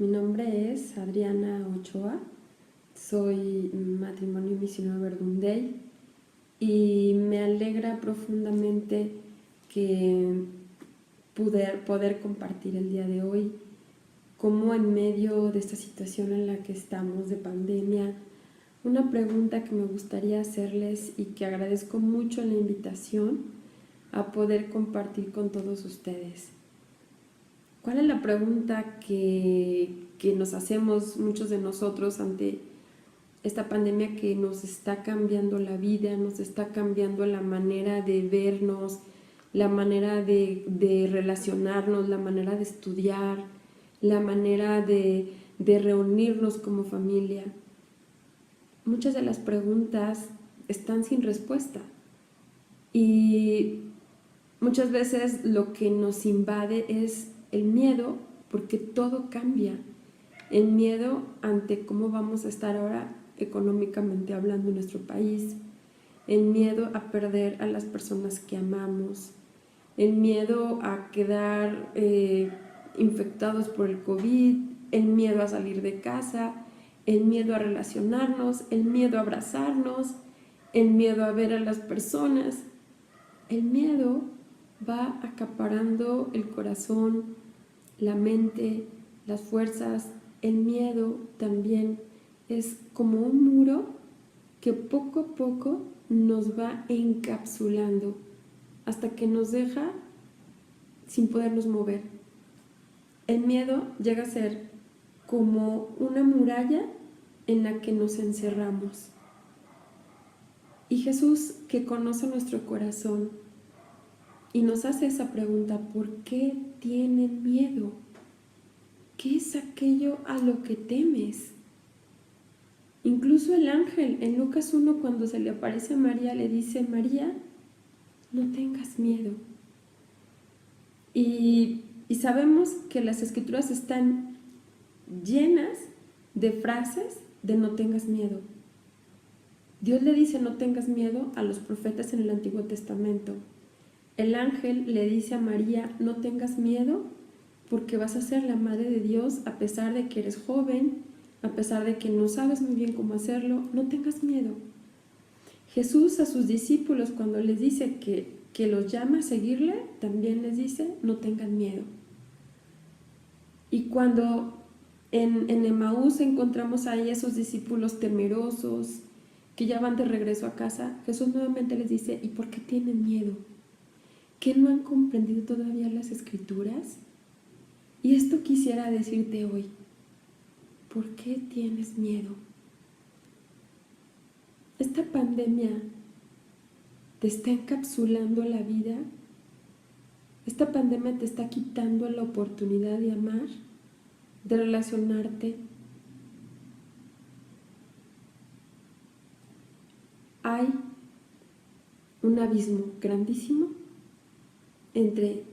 Mi nombre es Adriana Ochoa, soy matrimonio misionero Verdun Day y me alegra profundamente que poder compartir el día de hoy cómo en medio de esta situación en la que estamos de pandemia, una pregunta que me gustaría hacerles y que agradezco mucho la invitación a poder compartir con todos ustedes. ¿Cuál es la pregunta que nos hacemos muchos de nosotros ante esta pandemia que nos está cambiando la vida, nos está cambiando la manera de vernos, la manera de relacionarnos, la manera de estudiar, la manera de reunirnos como familia? Muchas de las preguntas están sin respuesta y muchas veces lo que nos invade es el miedo, porque todo cambia. El miedo ante cómo vamos a estar ahora económicamente hablando en nuestro país, el miedo a perder a las personas que amamos, el miedo a quedar infectados por el COVID, el miedo a salir de casa, el miedo a relacionarnos, el miedo a abrazarnos, el miedo a ver a las personas. El miedo va acaparando el corazón, la mente, las fuerzas. El miedo también es como un muro que poco a poco nos va encapsulando hasta que nos deja sin podernos mover. El miedo llega a ser como una muralla en la que nos encerramos. Y Jesús, que conoce nuestro corazón y nos hace esa pregunta: ¿por qué tienen miedo? ¿Qué es aquello a lo que temes? Incluso el ángel en Lucas 1, cuando se le aparece a María, le dice: María, no tengas miedo. Y sabemos que las escrituras están llenas de frases de no tengas miedo. Dios le dice no tengas miedo a los profetas en el Antiguo Testamento. El ángel le dice a María: no tengas miedo porque vas a ser la madre de Dios a pesar de que eres joven, a pesar de que no sabes muy bien cómo hacerlo. No tengas miedo. Jesús a sus discípulos, cuando les dice que los llama a seguirle, también les dice no tengan miedo. Y cuando en Emaús encontramos ahí esos discípulos temerosos que ya van de regreso a casa, Jesús nuevamente les dice: ¿y por qué tienen miedo? ¿Qué no han comprendido todavía las Escrituras? Y esto quisiera decirte hoy: ¿por qué tienes miedo? Esta pandemia te está encapsulando la vida. Esta pandemia te está quitando la oportunidad de amar, de relacionarte. Hay un abismo grandísimo entre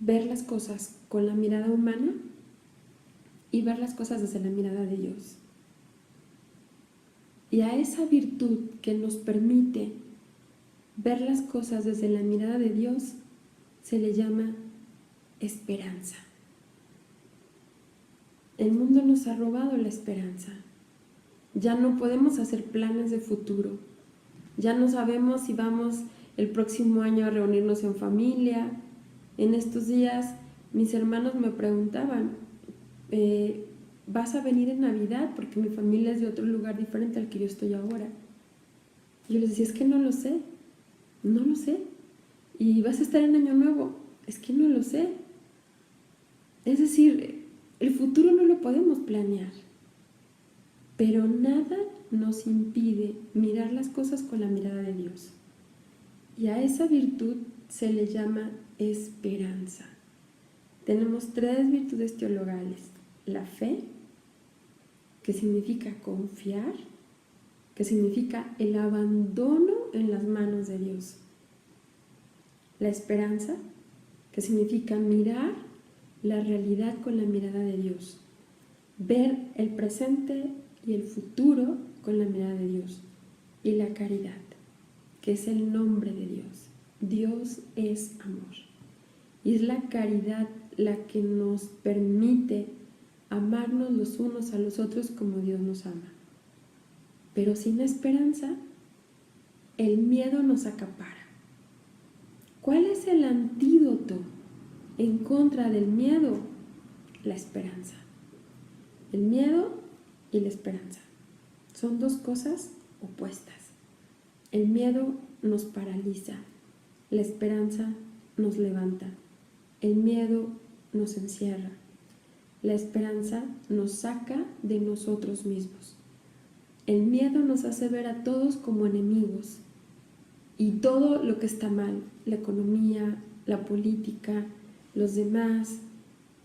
ver las cosas con la mirada humana y ver las cosas desde la mirada de Dios. Y a esa virtud que nos permite ver las cosas desde la mirada de Dios se le llama esperanza. El mundo nos ha robado la esperanza. Ya no podemos hacer planes de futuro. Ya no sabemos si vamos el próximo año a reunirnos en familia. En estos días mis hermanos me preguntaban: ¿vas a venir en Navidad? Porque mi familia es de otro lugar diferente al que yo estoy ahora. Y yo les decía: es que no lo sé. ¿Y vas a estar en Año Nuevo? Es que no lo sé. Es decir, el futuro no lo podemos planear, pero nada nos impide mirar las cosas con la mirada de Dios. Y a esa virtud se le llama esperanza. Tenemos 3 virtudes teologales: la fe, que significa confiar, que significa el abandono en las manos de Dios; la esperanza, que significa mirar la realidad con la mirada de Dios, ver el presente y el futuro con la mirada de Dios; y la caridad, que es el nombre de Dios. Dios es amor. Y es la caridad la que nos permite amarnos los unos a los otros como Dios nos ama. Pero sin esperanza, el miedo nos acapara. ¿Cuál es el antídoto en contra del miedo? La esperanza. El miedo y la esperanza son dos cosas opuestas. El miedo nos paraliza, la esperanza nos levanta. El miedo nos encierra, la esperanza nos saca de nosotros mismos. El miedo nos hace ver a todos como enemigos y todo lo que está mal, la economía, la política, los demás,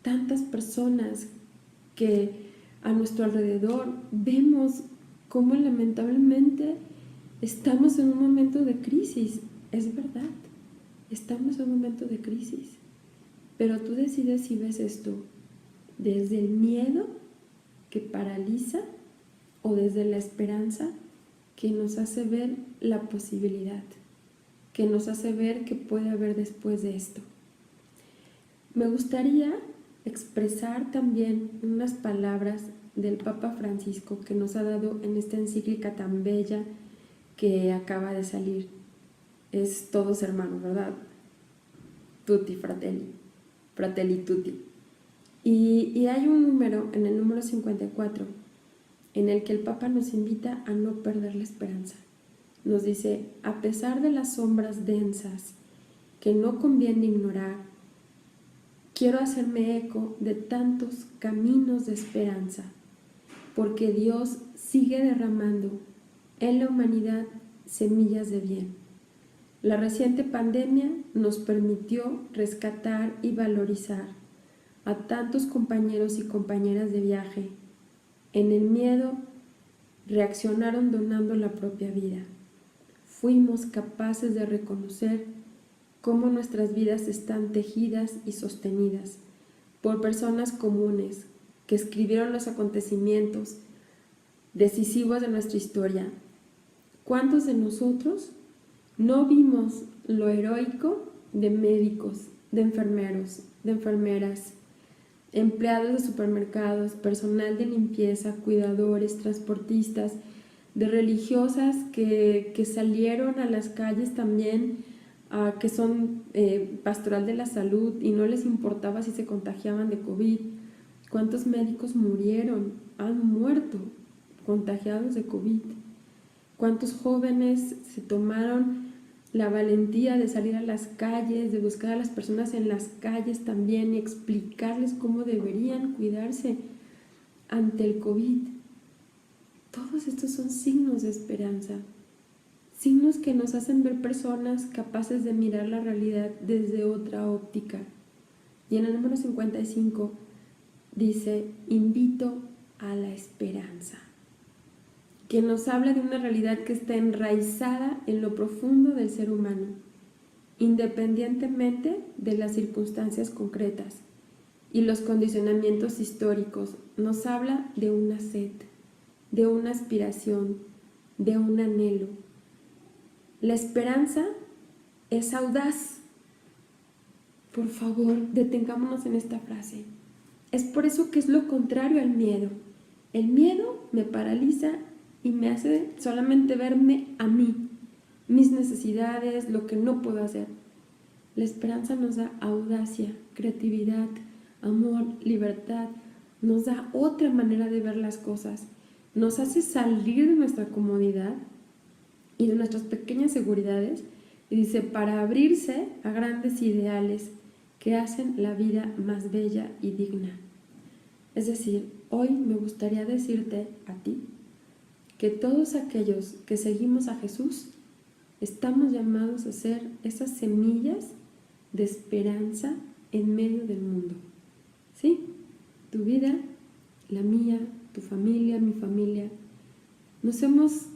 tantas personas que a nuestro alrededor vemos cómo lamentablemente estamos en un momento de crisis. Es verdad, estamos en un momento de crisis, pero tú decides si ves esto desde el miedo que paraliza o desde la esperanza que nos hace ver la posibilidad, que nos hace ver que puede haber después de esto. Me gustaría expresar también unas palabras del Papa Francisco que nos ha dado en esta encíclica tan bella que acaba de salir. Es Todos hermanos, ¿verdad? Tutti fratelli, fratelli tutti. Y hay un número, en el número 54, en el que el Papa nos invita a no perder la esperanza. Nos dice: a pesar de las sombras densas que no conviene ignorar, quiero hacerme eco de tantos caminos de esperanza, porque Dios sigue derramando en la humanidad semillas de bien. La reciente pandemia nos permitió rescatar y valorizar a tantos compañeros y compañeras de viaje. En el miedo reaccionaron donando la propia vida. Fuimos capaces de reconocer cómo nuestras vidas están tejidas y sostenidas por personas comunes que escribieron los acontecimientos decisivos de nuestra historia. ¿Cuántos de nosotros no vimos lo heroico de médicos, de enfermeros, de enfermeras, empleados de supermercados, personal de limpieza, cuidadores, transportistas, de religiosas que salieron a las calles también, que son pastoral de la salud y no les importaba si se contagiaban de COVID? ¿Cuántos médicos murieron, han muerto contagiados de COVID? ¿Cuántos jóvenes se tomaron la valentía de salir a las calles, de buscar a las personas en las calles también y explicarles cómo deberían cuidarse ante el COVID? Todos estos son signos de esperanza, signos que nos hacen ver personas capaces de mirar la realidad desde otra óptica. Y en el número 55 dice: invito a la esperanza, que nos habla de una realidad que está enraizada en lo profundo del ser humano, independientemente de las circunstancias concretas y los condicionamientos históricos. Nos habla de una sed, de una aspiración, de un anhelo. La esperanza es audaz. Por favor, detengámonos en esta frase. Es por eso que es lo contrario al miedo. El miedo me paraliza y me hace solamente verme a mí, mis necesidades, lo que no puedo hacer. La esperanza nos da audacia, creatividad, amor, libertad, nos da otra manera de ver las cosas, nos hace salir de nuestra comodidad y de nuestras pequeñas seguridades, y dice, para abrirse a grandes ideales que hacen la vida más bella y digna. Es decir, hoy me gustaría decirte a ti que todos aquellos que seguimos a Jesús estamos llamados a ser esas semillas de esperanza en medio del mundo. ¿Sí? Tu vida, la mía, tu familia, mi familia, nos hemos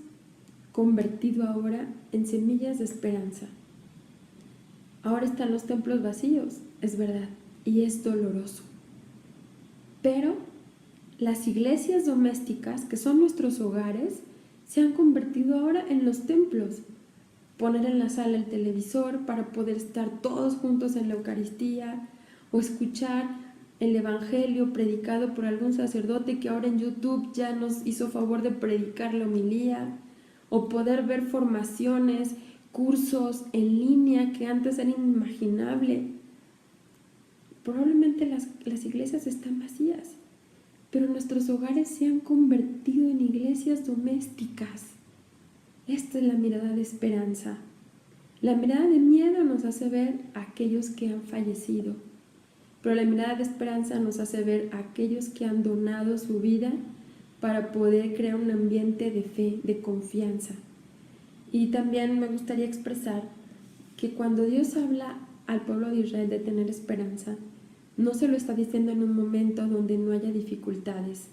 convertido ahora en semillas de esperanza. Ahora están los templos vacíos, es verdad, y es doloroso. Pero las iglesias domésticas, que son nuestros hogares, se han convertido ahora en los templos. Poner en la sala el televisor para poder estar todos juntos en la Eucaristía, o escuchar el evangelio predicado por algún sacerdote que ahora en YouTube ya nos hizo favor de predicar la homilía, o poder ver formaciones, cursos en línea que antes era inimaginable. Probablemente las iglesias están vacías, pero nuestros hogares se han convertido en iglesias domésticas. Esta es la mirada de esperanza. La mirada de miedo nos hace ver a aquellos que han fallecido, pero la mirada de esperanza nos hace ver a aquellos que han donado su vida para poder crear un ambiente de fe, de confianza. Y también me gustaría expresar que cuando Dios habla al pueblo de Israel de tener esperanza, no se lo está diciendo en un momento donde no haya dificultades.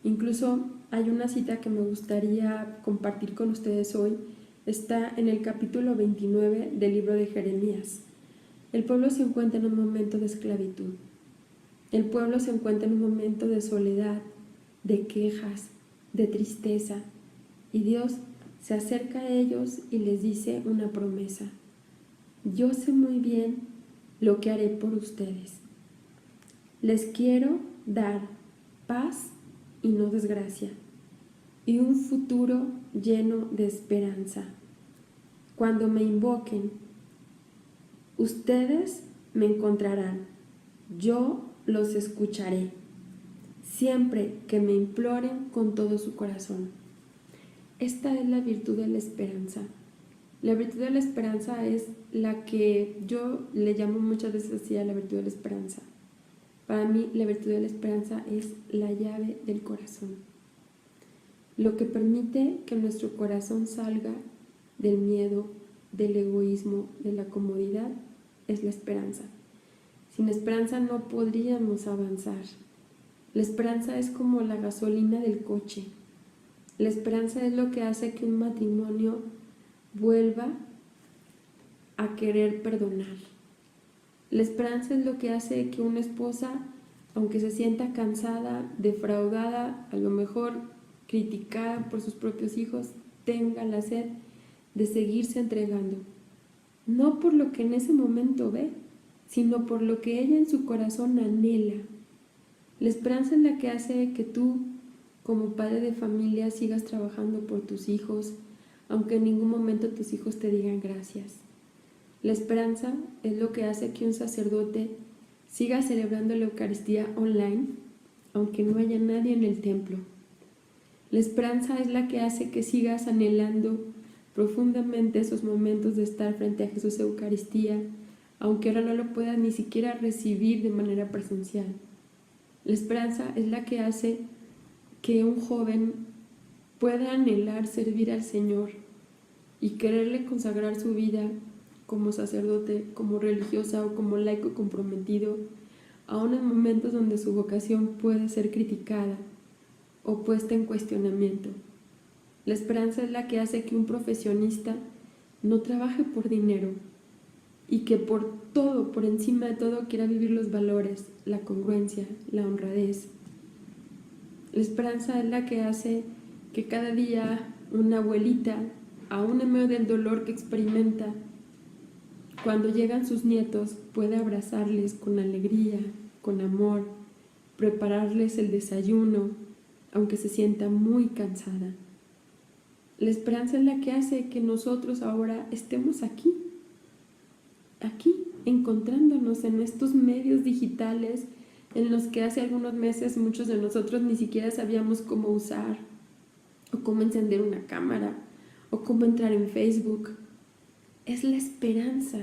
Incluso hay una cita que me gustaría compartir con ustedes hoy. Está en el capítulo 29 del libro de Jeremías. El pueblo se encuentra en un momento de esclavitud. El pueblo se encuentra en un momento de soledad, de quejas, de tristeza. Y Dios se acerca a ellos y les dice una promesa. Yo sé muy bien lo que haré por ustedes. Les quiero dar paz y no desgracia, y un futuro lleno de esperanza. Cuando me invoquen, ustedes me encontrarán, yo los escucharé, siempre que me imploren con todo su corazón. Esta es la virtud de la esperanza. La virtud de la esperanza es la que yo le llamo muchas veces así a la virtud de la esperanza. Para mí, la virtud de la esperanza es la llave del corazón. Lo que permite que nuestro corazón salga del miedo, del egoísmo, de la comodidad, es la esperanza. Sin esperanza no podríamos avanzar. La esperanza es como la gasolina del coche. La esperanza es lo que hace que un matrimonio vuelva a querer perdonar. La esperanza es lo que hace que una esposa, aunque se sienta cansada, defraudada, a lo mejor criticada por sus propios hijos, tenga la sed de seguirse entregando. No por lo que en ese momento ve, sino por lo que ella en su corazón anhela. La esperanza es la que hace que tú, como padre de familia, sigas trabajando por tus hijos, aunque en ningún momento tus hijos te digan gracias. La esperanza es lo que hace que un sacerdote siga celebrando la Eucaristía online, aunque no haya nadie en el templo. La esperanza es la que hace que sigas anhelando profundamente esos momentos de estar frente a Jesús Eucaristía, aunque ahora no lo puedas ni siquiera recibir de manera presencial. La esperanza es la que hace que un joven pueda anhelar servir al Señor y quererle consagrar su vida como sacerdote, como religiosa o como laico comprometido, aún en momentos donde su vocación puede ser criticada o puesta en cuestionamiento. La esperanza es la que hace que un profesionista no trabaje por dinero y que por todo, por encima de todo, quiera vivir los valores, la congruencia, la honradez. La esperanza es la que hace que cada día una abuelita, aún en medio del dolor que experimenta, cuando llegan sus nietos, puede abrazarles con alegría, con amor, prepararles el desayuno, aunque se sienta muy cansada. La esperanza es la que hace que nosotros ahora estemos aquí, encontrándonos en estos medios digitales en los que hace algunos meses muchos de nosotros ni siquiera sabíamos cómo usar, o cómo encender una cámara, o cómo entrar en Facebook. Es la esperanza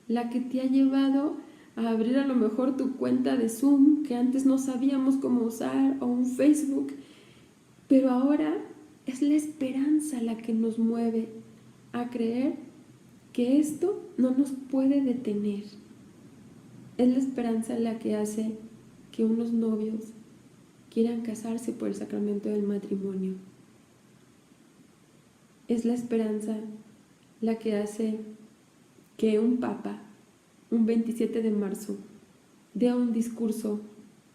la que te ha llevado a abrir a lo mejor tu cuenta de Zoom, que antes no sabíamos cómo usar, o un Facebook, pero ahora es la esperanza la que nos mueve a creer que esto no nos puede detener. Es la esperanza la que hace que unos novios quieran casarse por el sacramento del matrimonio. Es la esperanza la que hace que un papa, un 27 de marzo, dé un discurso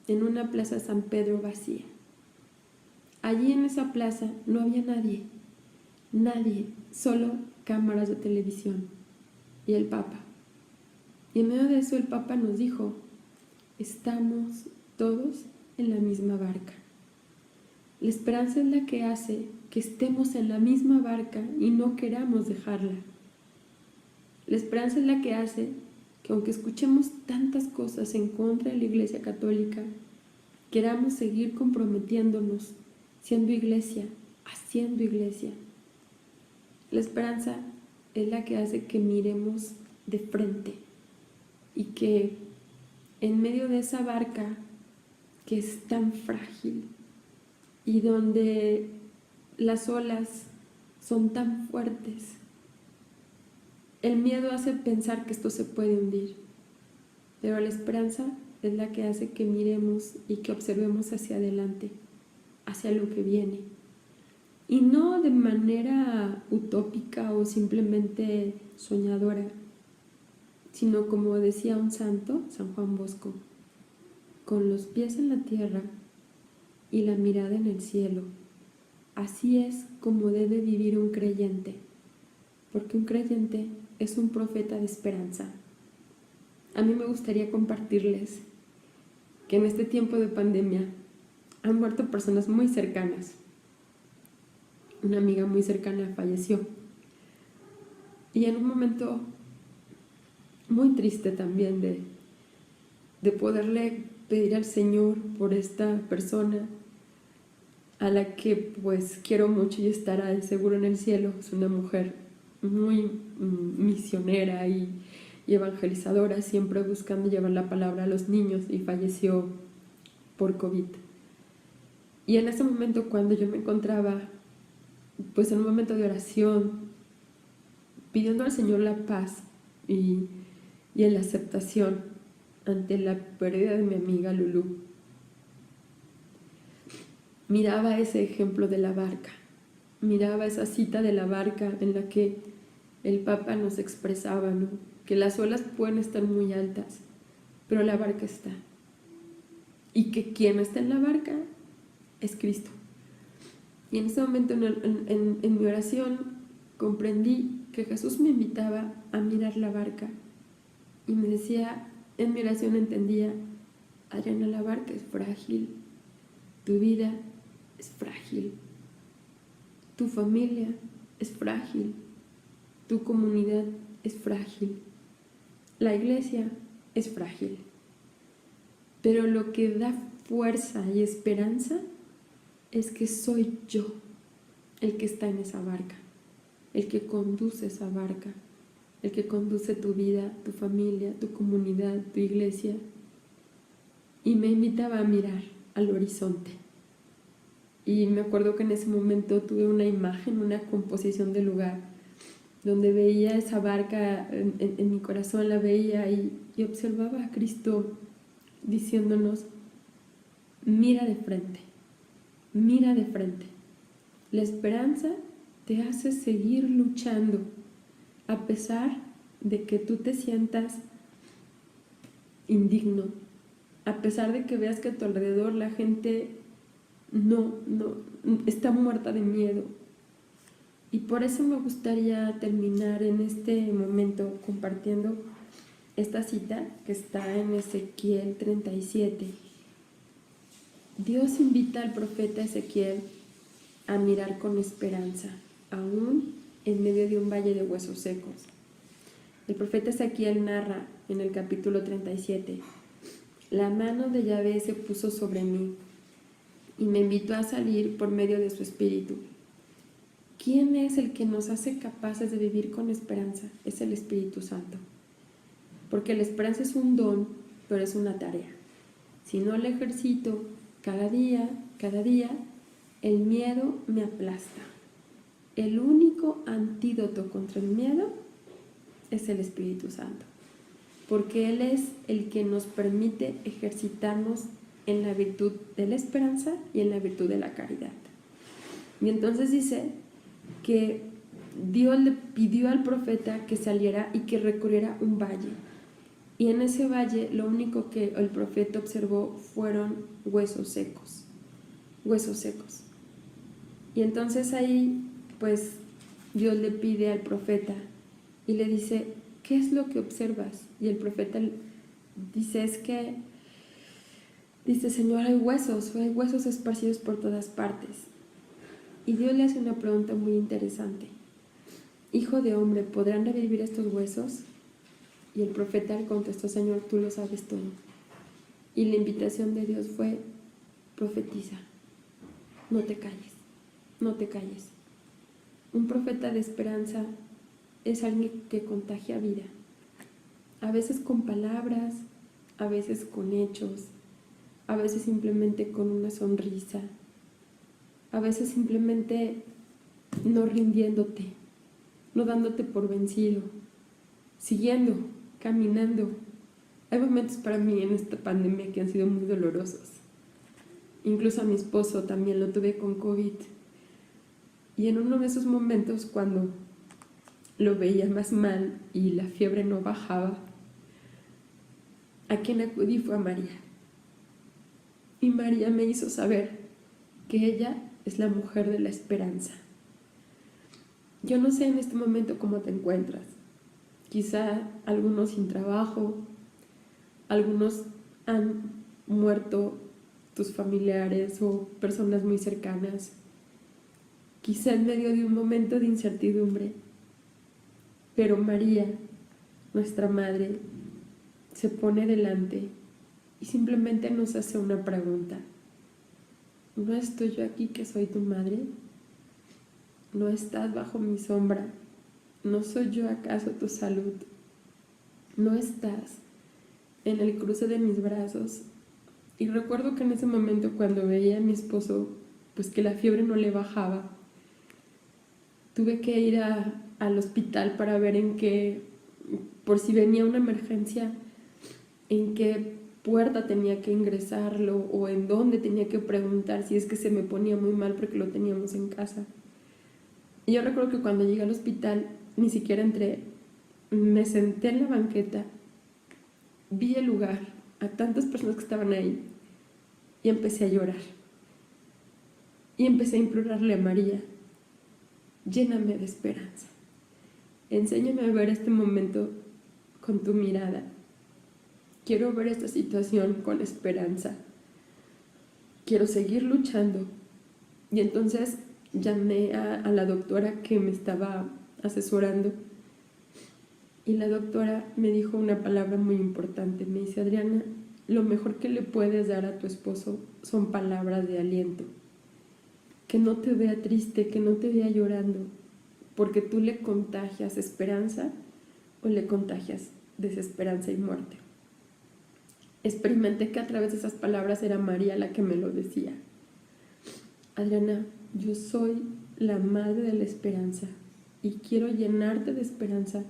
en una plaza San Pedro vacía. Allí en esa plaza no había nadie, solo cámaras de televisión y el Papa. Y en medio de eso el Papa nos dijo, estamos todos en la misma barca. La esperanza es la que hace que estemos en la misma barca y no queramos dejarla. La esperanza es la que hace que aunque escuchemos tantas cosas en contra de la Iglesia Católica, queramos seguir comprometiéndonos, siendo iglesia, haciendo iglesia. La esperanza es la que hace que miremos de frente y que en medio de esa barca que es tan frágil y donde las olas son tan fuertes, el miedo hace pensar que esto se puede hundir, pero la esperanza es la que hace que miremos y que observemos hacia adelante, hacia lo que viene. Y no de manera utópica o simplemente soñadora, sino como decía un santo, San Juan Bosco, con los pies en la tierra y la mirada en el cielo. Así es como debe vivir un creyente, porque un creyente es un profeta de esperanza. A mí me gustaría compartirles que en este tiempo de pandemia han muerto personas muy cercanas. Una amiga muy cercana falleció. Y en un momento muy triste también de poderle pedir al Señor por esta persona a la que pues quiero mucho y estará seguro en el cielo. Es una mujer muy misionera y evangelizadora, siempre buscando llevar la palabra a los niños, y falleció por COVID. Y en ese momento, cuando yo me encontraba pues en un momento de oración, pidiendo al Señor la paz y en la aceptación ante la pérdida de mi amiga Lulú, miraba ese ejemplo de la barca, miraba esa cita de la barca en la que el Papa nos expresaba, ¿no?, que las olas pueden estar muy altas, pero la barca está, y que quien está en la barca es Cristo. Y en ese momento en mi oración comprendí que Jesús me invitaba a mirar la barca y me decía, en mi oración entendía: Adriana, la barca es frágil, tu vida es frágil, tu familia es frágil, tu comunidad es frágil, la iglesia es frágil, pero lo que da fuerza y esperanza es que soy yo el que está en esa barca, el que conduce esa barca, el que conduce tu vida, tu familia, tu comunidad, tu iglesia. Y me invitaba a mirar al horizonte. Y me acuerdo que en ese momento tuve una imagen, una composición del lugar, donde veía esa barca, en mi corazón la veía y observaba a Cristo diciéndonos: mira de frente, mira de frente. La esperanza te hace seguir luchando, a pesar de que tú te sientas indigno, a pesar de que veas que a tu alrededor la gente no está muerta de miedo. Y por eso me gustaría terminar en este momento compartiendo esta cita que está en Ezequiel 37. Dios invita al profeta Ezequiel a mirar con esperanza, aún en medio de un valle de huesos secos. El profeta Ezequiel narra en el capítulo 37: la mano de Yahvé se puso sobre mí y me invitó a salir por medio de su espíritu. ¿Quién es el que nos hace capaces de vivir con esperanza? Es el Espíritu Santo. Porque la esperanza es un don, pero es una tarea. Si no la ejercito cada día, el miedo me aplasta. El único antídoto contra el miedo es el Espíritu Santo, porque Él es el que nos permite ejercitarnos en la virtud de la esperanza y en la virtud de la caridad. Y entonces dice que Dios le pidió al profeta que saliera y que recorriera un valle. Y en ese valle lo único que el profeta observó fueron huesos secos. Huesos secos. Y entonces ahí, pues, Dios le pide al profeta y le dice: ¿qué es lo que observas? Y el profeta dice: es que Dice, Señor, hay huesos esparcidos por todas partes. Y Dios le hace una pregunta muy interesante. Hijo de hombre, ¿podrán revivir estos huesos? Y el profeta le contestó, Señor, tú lo sabes todo. Y la invitación de Dios fue, profetiza, no te calles, no te calles. Un profeta de esperanza es alguien que contagia vida, a veces con palabras, a veces con hechos, a veces simplemente con una sonrisa, a veces simplemente no rindiéndote, no dándote por vencido, siguiendo, caminando. Hay momentos para mí en esta pandemia que han sido muy dolorosos. Incluso a mi esposo también lo tuve con COVID. Y en uno de esos momentos, cuando lo veía más mal y la fiebre no bajaba, a quien acudí fue a María. Y María me hizo saber que ella es la mujer de la esperanza. Yo no sé en este momento cómo te encuentras. Quizá algunos sin trabajo, algunos han muerto tus familiares o personas muy cercanas. Quizá en medio de un momento de incertidumbre. Pero María, nuestra madre, se pone delante y simplemente nos hace una pregunta. ¿No estoy yo aquí que soy tu madre? ¿No estás bajo mi sombra? ¿No soy yo acaso tu salud? ¿No estás en el cruce de mis brazos? Y recuerdo que en ese momento, cuando veía a mi esposo, pues que la fiebre no le bajaba, tuve que ir al hospital para ver en qué, por si venía una emergencia, en qué puerta tenía que ingresarlo o en dónde tenía que preguntar si es que se me ponía muy mal porque lo teníamos en casa. Y yo recuerdo que cuando llegué al hospital ni siquiera entré, me senté en la banqueta, vi el lugar, a tantas personas que estaban ahí y empecé a llorar. Y empecé a implorarle a María, lléname de esperanza, enséñame a ver este momento con tu mirada. Quiero ver esta situación con esperanza. Quiero seguir luchando. Y entonces llamé a la doctora que me estaba asesorando y la doctora me dijo una palabra muy importante. Me dice, Adriana, lo mejor que le puedes dar a tu esposo son palabras de aliento. Que no te vea triste, que no te vea llorando, porque tú le contagias esperanza o le contagias desesperanza y muerte. Experimenté que a través de esas palabras era María la que me lo decía. Adriana, yo soy la madre de la esperanza y quiero llenarte de esperanza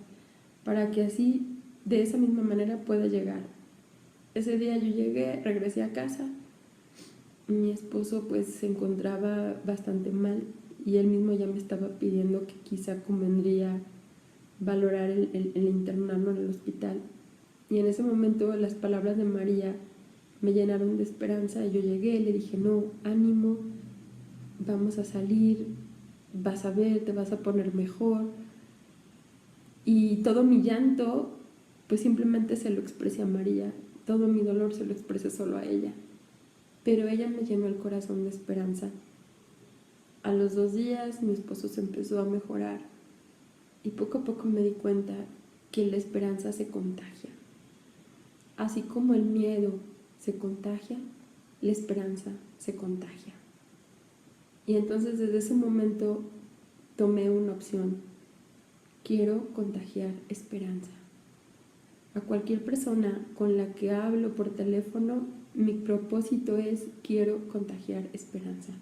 para que así, de esa misma manera, pueda llegar. Ese día yo llegué, regresé a casa, mi esposo pues se encontraba bastante mal y él mismo ya me estaba pidiendo que quizá convendría valorar el internarlo en el hospital. Y en ese momento las palabras de María me llenaron de esperanza y yo llegué, le dije, no, ánimo, vamos a salir, vas a ver, te vas a poner mejor. Y todo mi llanto, pues simplemente se lo expresé a María, todo mi dolor se lo expresé solo a ella. Pero ella me llenó el corazón de esperanza. A los 2 días mi esposo se empezó a mejorar y poco a poco me di cuenta que la esperanza se contagia. Así como el miedo se contagia, la esperanza se contagia. Y entonces desde ese momento tomé una opción. Quiero contagiar esperanza. A cualquier persona con la que hablo por teléfono, mi propósito es quiero contagiar esperanza.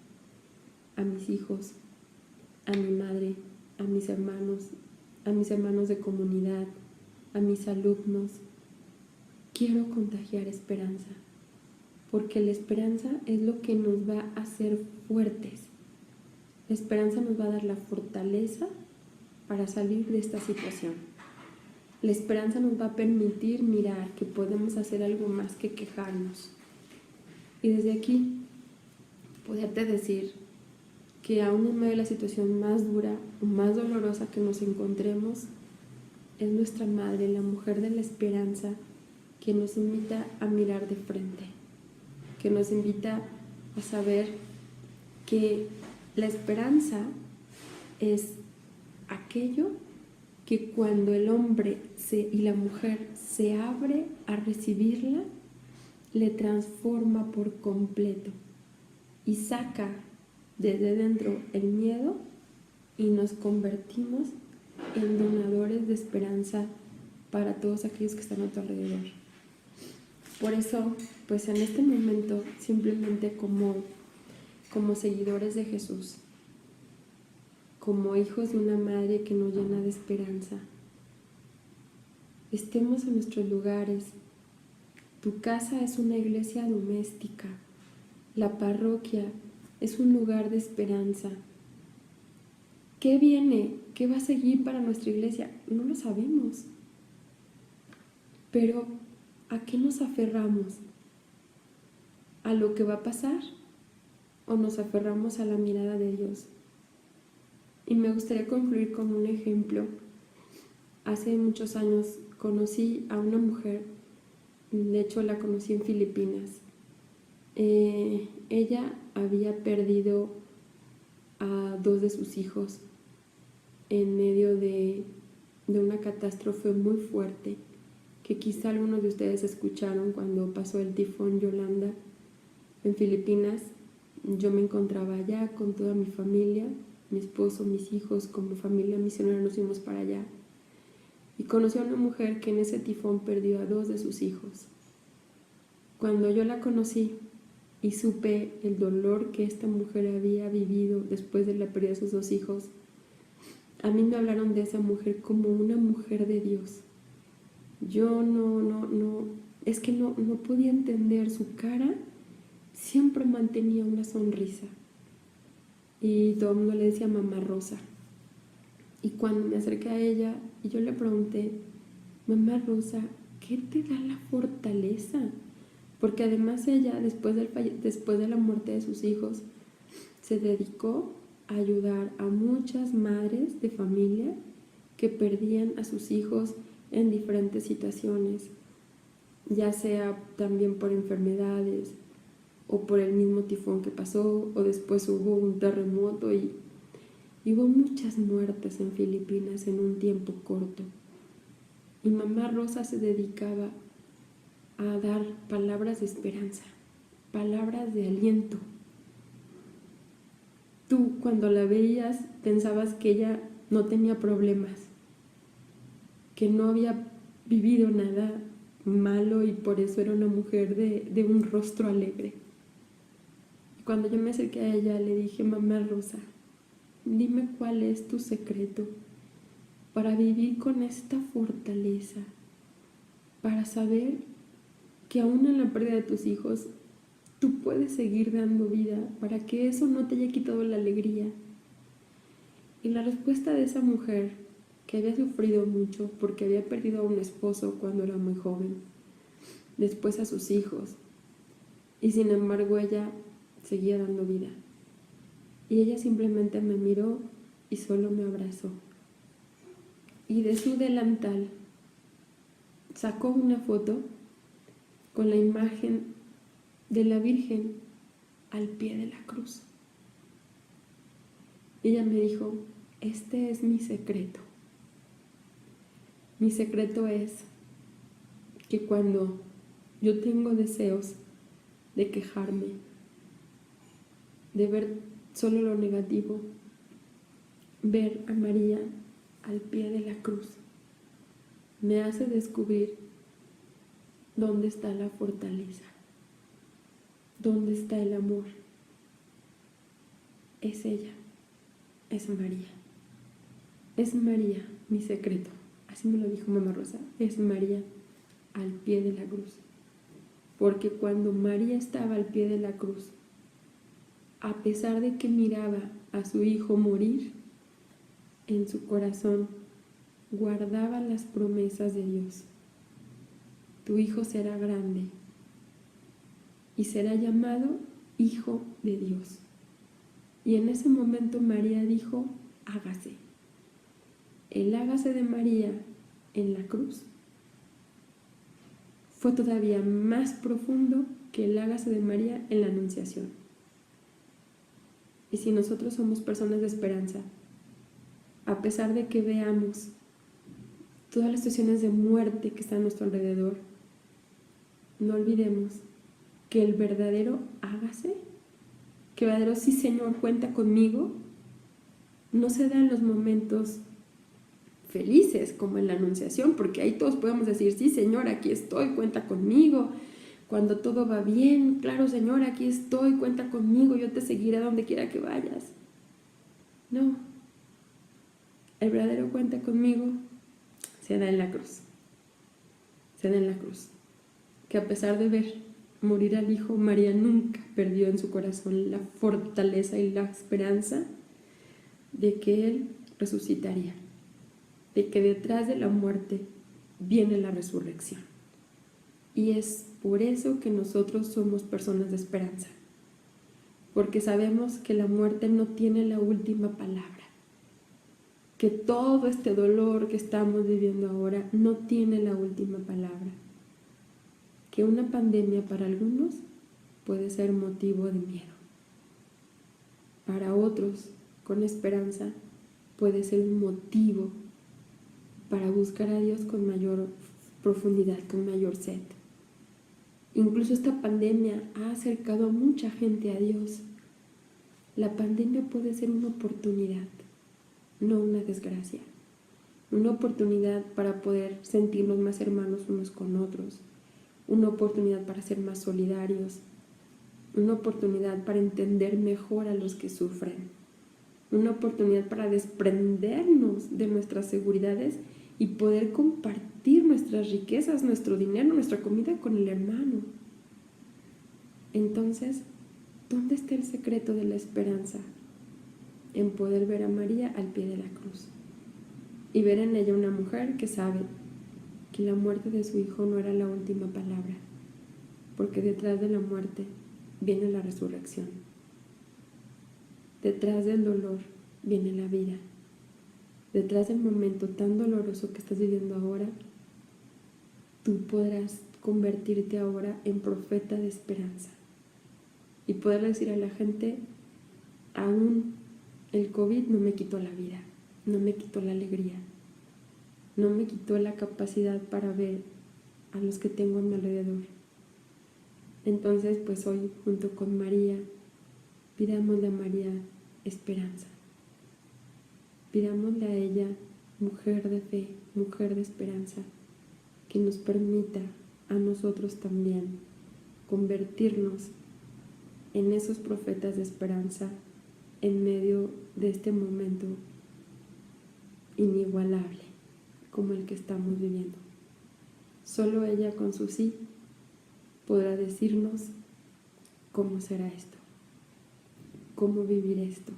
A mis hijos, a mi madre, a mis hermanos de comunidad, a mis alumnos. Quiero contagiar esperanza, porque la esperanza es lo que nos va a hacer fuertes. La esperanza nos va a dar la fortaleza para salir de esta situación. La esperanza nos va a permitir mirar que podemos hacer algo más que quejarnos. Y desde aquí, poderte decir que aún en medio de la situación más dura o más dolorosa que nos encontremos, es nuestra madre, la mujer de la esperanza, que nos invita a mirar de frente, que nos invita a saber que la esperanza es aquello que cuando el hombre y la mujer se abre a recibirla, le transforma por completo y saca desde dentro el miedo y nos convertimos en donadores de esperanza para todos aquellos que están a tu alrededor. Por eso, pues en este momento, simplemente como seguidores de Jesús, como hijos de una madre que nos llena de esperanza, estemos en nuestros lugares. Tu casa es una iglesia doméstica, la parroquia es un lugar de esperanza. ¿Qué viene? ¿Qué va a seguir para nuestra iglesia? No lo sabemos. Pero, ¿a qué nos aferramos? ¿A lo que va a pasar? ¿O nos aferramos a la mirada de Dios? Y me gustaría concluir con un ejemplo. Hace muchos años conocí a una mujer, de hecho la conocí en Filipinas. Ella había perdido a 2 de sus hijos en medio de una catástrofe muy fuerte que quizá algunos de ustedes escucharon cuando pasó el tifón Yolanda en Filipinas. Yo me encontraba allá con toda mi familia, mi esposo, mis hijos, como familia misionera nos fuimos para allá. Y conocí a una mujer que en ese tifón perdió a 2 de sus hijos. Cuando yo la conocí y supe el dolor que esta mujer había vivido después de la pérdida de sus 2 hijos, a mí me hablaron de esa mujer como una mujer de Dios. Yo es que no podía entender su cara, siempre mantenía una sonrisa. Y todo el mundo le decía Mamá Rosa. Y cuando me acerqué a ella, y yo le pregunté, Mamá Rosa, ¿qué te da la fortaleza? Porque además ella, después de la muerte de sus hijos, se dedicó a ayudar a muchas madres de familia que perdían a sus hijos en diferentes situaciones, ya sea también por enfermedades o por el mismo tifón que pasó, o después hubo un terremoto y hubo muchas muertes en Filipinas en un tiempo corto. Y Mamá Rosa se dedicaba a dar palabras de esperanza, palabras de aliento. Tú cuando la veías pensabas que ella no tenía problemas, que no había vivido nada malo y por eso era una mujer de un rostro alegre. Y cuando yo me acerqué a ella le dije, Mamá Rosa, dime cuál es tu secreto para vivir con esta fortaleza, para saber que aún en la pérdida de tus hijos tú puedes seguir dando vida, para que eso no te haya quitado la alegría. Y la respuesta de esa mujer, que había sufrido mucho porque había perdido a un esposo cuando era muy joven, después a sus hijos, y sin embargo ella seguía dando vida. Y ella simplemente me miró y solo me abrazó. Y de su delantal sacó una foto con la imagen de la Virgen al pie de la cruz. Y ella me dijo, este es mi secreto. Mi secreto es que cuando yo tengo deseos de quejarme, de ver solo lo negativo, ver a María al pie de la cruz me hace descubrir dónde está la fortaleza, dónde está el amor. Es ella, es María. Es María mi secreto. Así me lo dijo Mamá Rosa, es María al pie de la cruz. Porque cuando María estaba al pie de la cruz, a pesar de que miraba a su hijo morir, en su corazón guardaba las promesas de Dios. Tu hijo será grande y será llamado Hijo de Dios. Y en ese momento María dijo, hágase. El hágase de María en la cruz fue todavía más profundo que el hágase de María en la Anunciación. Y si nosotros somos personas de esperanza, a pesar de que veamos todas las situaciones de muerte que están a nuestro alrededor, no olvidemos que el verdadero hágase, que el verdadero sí Señor cuenta conmigo, no se da en los momentos felices como en la Anunciación, porque ahí todos podemos decir, sí Señor, aquí estoy, cuenta conmigo. Cuando todo va bien, claro Señor, aquí estoy, cuenta conmigo, yo te seguiré a donde quiera que vayas. No, el verdadero cuenta conmigo se da en la cruz. Se da en la cruz. Que a pesar de ver morir al Hijo, María nunca perdió en su corazón la fortaleza y la esperanza de que Él resucitaría, de que detrás de la muerte viene la resurrección. Y es por eso que nosotros somos personas de esperanza, porque sabemos que la muerte no tiene la última palabra, que todo este dolor que estamos viviendo ahora no tiene la última palabra, que una pandemia para algunos puede ser motivo de miedo, para otros con esperanza puede ser un motivo para buscar a Dios con mayor profundidad, con mayor sed. Incluso esta pandemia ha acercado a mucha gente a Dios. La pandemia puede ser una oportunidad, no una desgracia. Una oportunidad para poder sentirnos más hermanos unos con otros. Una oportunidad para ser más solidarios. Una oportunidad para entender mejor a los que sufren. Una oportunidad para desprendernos de nuestras seguridades y poder compartir nuestras riquezas, nuestro dinero, nuestra comida con el hermano. Entonces, ¿dónde está el secreto de la esperanza? En poder ver a María al pie de la cruz y ver en ella una mujer que sabe que la muerte de su hijo no era la última palabra, porque detrás de la muerte viene la resurrección. Detrás del dolor viene la vida. Detrás del momento tan doloroso que estás viviendo ahora, tú podrás convertirte ahora en profeta de esperanza y poder decir a la gente, aún el COVID no me quitó la vida, no me quitó la alegría, no me quitó la capacidad para ver a los que tengo a mi alrededor. Entonces, pues hoy, junto con María, pidámosle a María esperanza. Pidámosle a ella, mujer de fe, mujer de esperanza, que nos permita a nosotros también convertirnos en esos profetas de esperanza en medio de este momento inigualable como el que estamos viviendo. Solo ella con su sí podrá decirnos cómo será esto, cómo vivir esto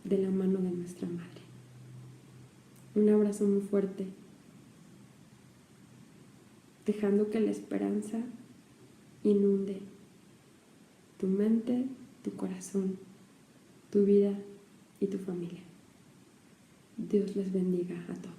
de la mano de nuestra Madre. Un abrazo muy fuerte, dejando que la esperanza inunde tu mente, tu corazón, tu vida y tu familia. Dios les bendiga a todos.